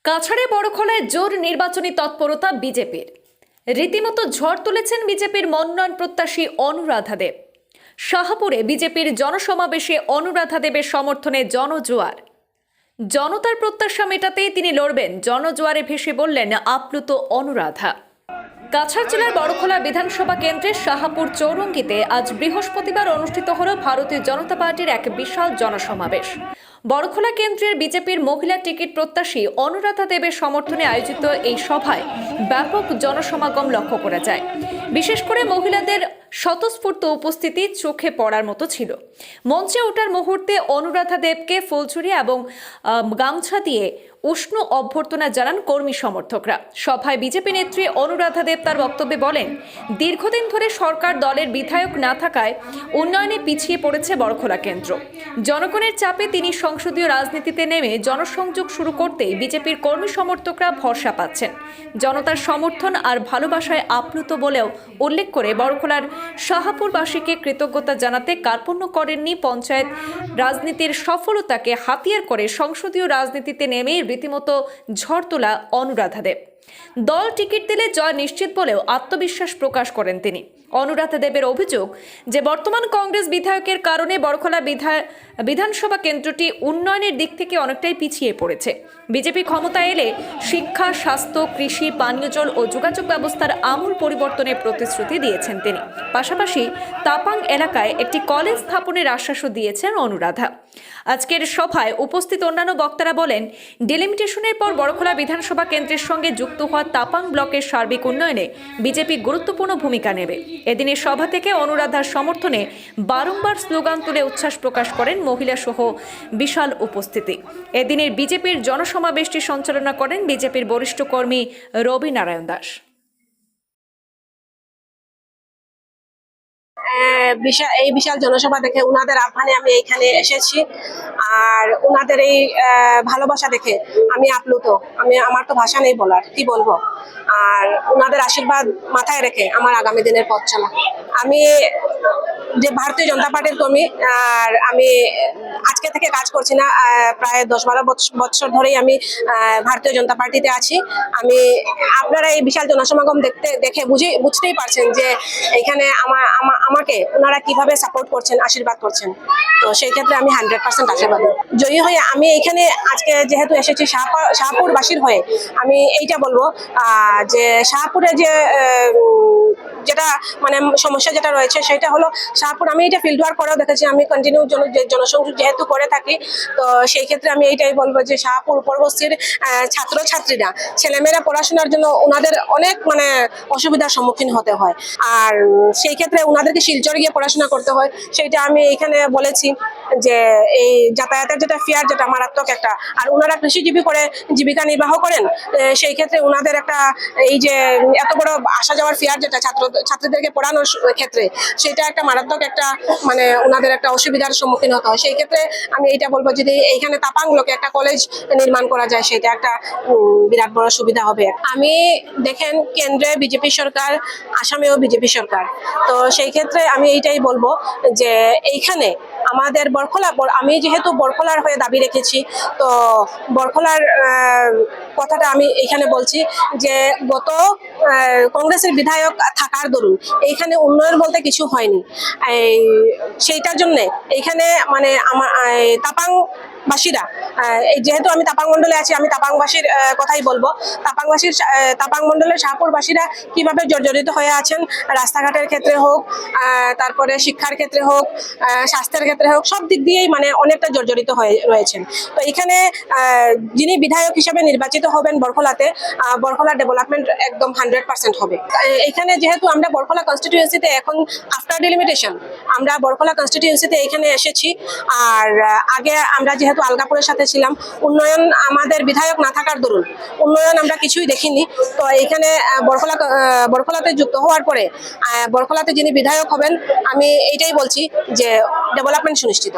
কাছাড়ে বড়খলায় জোর নির্বাচনী তৎপরতা বিজেপির। রীতিমতো ঝড় তুলেছেন বিজেপির মনোনয়ন প্রত্যাশী অনুরাধা দেব। শাহপুরে বিজেপির জনসমাবেশে অনুরাধা দেবের সমর্থনে জনজোয়ার। জনতার প্রত্যাশা মেটাতেই তিনি লড়বেন, জনজোয়ারে ভেসে বললেন আপ্লুত অনুরাধা। কাছাড় জেলার বড়খলা বিধানসভা কেন্দ্রের শাহপুর চৌরঙ্গিতে আজ বৃহস্পতিবার অনুষ্ঠিত হল ভারতীয় জনতা পার্টির এক বিশাল জনসমাবেশ। বড়খলা কেন্দ্রের বিজেপির মহিলা টিকিট প্রত্যাশী অনুরাধা দেবের সমর্থনে আয়োজিত এই সভায় ব্যাপক জনসমাগম লক্ষ্য করা যায়। বিশেষ করে মহিলাদের স্বতঃস্ফূর্ত উপস্থিতি চোখে পড়ার মতো ছিল। মঞ্চে ওঠার মুহূর্তে অনুরাধা দেবকে ফুলছুরি এবং গামছা দিয়ে উষ্ণ অভ্যর্থনা জানান কর্মী সমর্থকরা। সভায় বিজেপি নেত্রী অনুরাধা দেব তার বক্তব্যে বলেন, দীর্ঘদিন ধরে সরকার দলের বিধায়ক না থাকায় উন্নয়নে পিছিয়ে পড়েছে বড়খলা কেন্দ্র। জনগণের চাপে তিনি সংসদীয় রাজনীতিতে নেমে জনসংযোগ শুরু করতেই বিজেপির কর্মী সমর্থকরা ভরসা পাচ্ছেন। জনতার সমর্থন আর ভালোবাসায় আপ্লুত বলেও উল্লেখ করে বড়খলার শাহপুরবাসীকে কৃতজ্ঞতা জানাতে কার্পণ্য করেননি। পঞ্চায়েত রাজনীতির সফলতাকে হাতিয়ার করে সংসদীয় রাজনীতিতে নেমে রীতিমতো ঝড় তোলা অনুরাধা দেব। দল টিকিট দিলে জয় নিশ্চিত বলেও আত্মবিশ্বাস প্রকাশ করেন তিনি। অনুরাধা দেবের অভিযোগ যে বর্তমান কংগ্রেস বিধায়কের কারণে বড়খলা বিধানসভা কেন্দ্রটি উন্নয়নের দিক থেকে অনেকটাই পিছিয়ে পড়েছে। বিজেপি ক্ষমতা এলে শিক্ষা, স্বাস্থ্য, কৃষি, পানীয় জল ও যোগাযোগ ব্যবস্থার আমূল পরিবর্তনের প্রতিশ্রুতি দিয়েছেন তিনি। পাশাপাশি তাপাং এলাকায় একটি কলেজ স্থাপনের আশ্বাসও দিয়েছেন অনুরাধা। আজকের সভায় উপস্থিত অন্যান্য বক্তারা বলেন, ডিলিমিটেশনের পর বড়খলা বিধানসভা কেন্দ্রের সঙ্গে যুক্ত হওয়া তাপাং ব্লকের সার্বিক উন্নয়নে বিজেপি গুরুত্বপূর্ণ ভূমিকা নেবে। এদিনের সভা থেকে অনুরাধার সমর্থনে বারংবার স্লোগান তুলে উচ্ছ্বাস প্রকাশ করেন মহিলা সহ বিশাল উপস্থিতি। এদিনের বিজেপির জনসমাবেশটি সঞ্চালনা করেন বিজেপির বরিষ্ঠ কর্মী রবি নারায়ণ দাস। এই বিশাল জনসভা দেখে উনাদের আহ্বানে আমি এইখানে এসেছি, আর উনাদের এই ভালোবাসা দেখে আমি আপ্লুত। আমার তো ভাষা নেই বলার, কি বলবো। আর উনাদের আশীর্বাদ মাথায় রেখে আমার আগামী দিনের পথ চলা। আমি যে ভারতীয় জনতা পার্টির কর্মী, আর আমি আজকে থেকে কাজ করছি না, প্রায় 10-12 বছর ধরেই আমি ভারতীয় জনতা পার্টিতে আছি। আপনারা এই বিশাল জনসমাগম দেখে বুঝতেই পারছেন যে এখানে আমাকে ওনারা কিভাবে সাপোর্ট করছেন, আশীর্বাদ করছেন। তো সেই ক্ষেত্রে আমি 100% আশাবাদী। জয়ী হয়ে আমি এখানে আজকে যেহেতু এসেছি শাহপুরবাসীর হয়ে, আমি এইটা বলবো যে শাহপুরে যেটা মানে সমস্যা যেটা রয়েছে সেটা হলো শাহপুর। আমি এটা ফিল্ড ওয়ার্ক করেও দেখেছি, আমি কন্টিনিউ জনসংযোগ যেহেতু করে থাকি, তো সেই ক্ষেত্রে আমি এইটাই বলবো যে শাহপুর উপরবস্তির ছাত্রছাত্রীরা, ছেলেমেয়েরা পড়াশোনার জন্য ওনাদের অনেক মানে অসুবিধার সম্মুখীন হতে হয়। আর সেই ক্ষেত্রে ওনাদেরকে শিলচর গিয়ে পড়াশোনা করতে হয়। সেইটা আমি এখানে বলেছি যে এই যাতায়াতের যেটা ফেয়ার, যেটা মারাত্মক একটা। আর ওনারা কৃষিজীবী করে জীবিকা নির্বাহ করেন, সেই ক্ষেত্রে ওনাদের একটা এই যে এত বড় আসা যাওয়ার ফেয়ার, যেটা ছাত্রীদেরকে পড়ানোর ক্ষেত্রে, সেটা একটা মারাত্মক একটা মানে ওনাদের একটা অসুবিধার সম্মুখীন হতে হয়। সেই ক্ষেত্রে আমি এইটা বলবো, যদি এইখানে তাপাং ব্লকে একটা কলেজ নির্মাণ করা যায়, সেটা একটা বিরাট বড় সুবিধা হবে। আমি দেখেন কেন্দ্রে বিজেপি সরকার, আসামেও বিজেপি সরকার, তো সেই ক্ষেত্রে আমি এইটাই বলবো যে এইখানে আমাদের বড়খলা, আমি যেহেতু বড়খলার হয়ে দাবি রেখেছি, তো বড়খলার কথাটা আমি এইখানে বলছি যে গত কংগ্রেসের বিধায়ক থাকার দরুন এইখানে উন্নয়ন বলতে কিছু হয়নি। সেইটার জন্যে এইখানে মানে আমার তাপাংবাসীরা, যেহেতু আমি তাপাং মন্ডলে আছি, আমি তাপাংবাসীর কথাই বলবো। তাপাং মন্ডলের শাহপুরবাসীরা কিভাবে জর্জরিত হয়ে আছেন, রাস্তাঘাটের ক্ষেত্রে হোক, তারপরে শিক্ষার ক্ষেত্রে হোক, স্বাস্থ্যের ক্ষেত্রে হোক, সব দিক দিয়েই মানে অনেকটা জর্জরিত হয়ে রয়েছেন। তো এখানে যিনি বিধায়ক হিসেবে নির্বাচিত হবেন বড়খলাতে, বড়খলা ডেভেলপমেন্ট একদম 100% হবে। এখানে যেহেতু আমরা বড়খলা কনস্টিটিউয়েন্সিতে এখন আফটার ডিলিমিটেশন আমরা বড়খলা কনস্টিটিউয়েন্সিতে এখানে এসেছি। আর আগে আমরা যেহেতু আলগাপুরের সাথে ছিলাম, উন্নয়ন আমাদের বিধায়ক না থাকার দরুন উন্নয়ন আমরা কিছুই দেখিনি। তো এইখানে বড়খলাতে যুক্ত হওয়ার পরে বড়খলাতে যিনি বিধায়ক হবেন, আমি এইটাই বলছি যে ডেভেলপমেন্ট সুনিশ্চিত।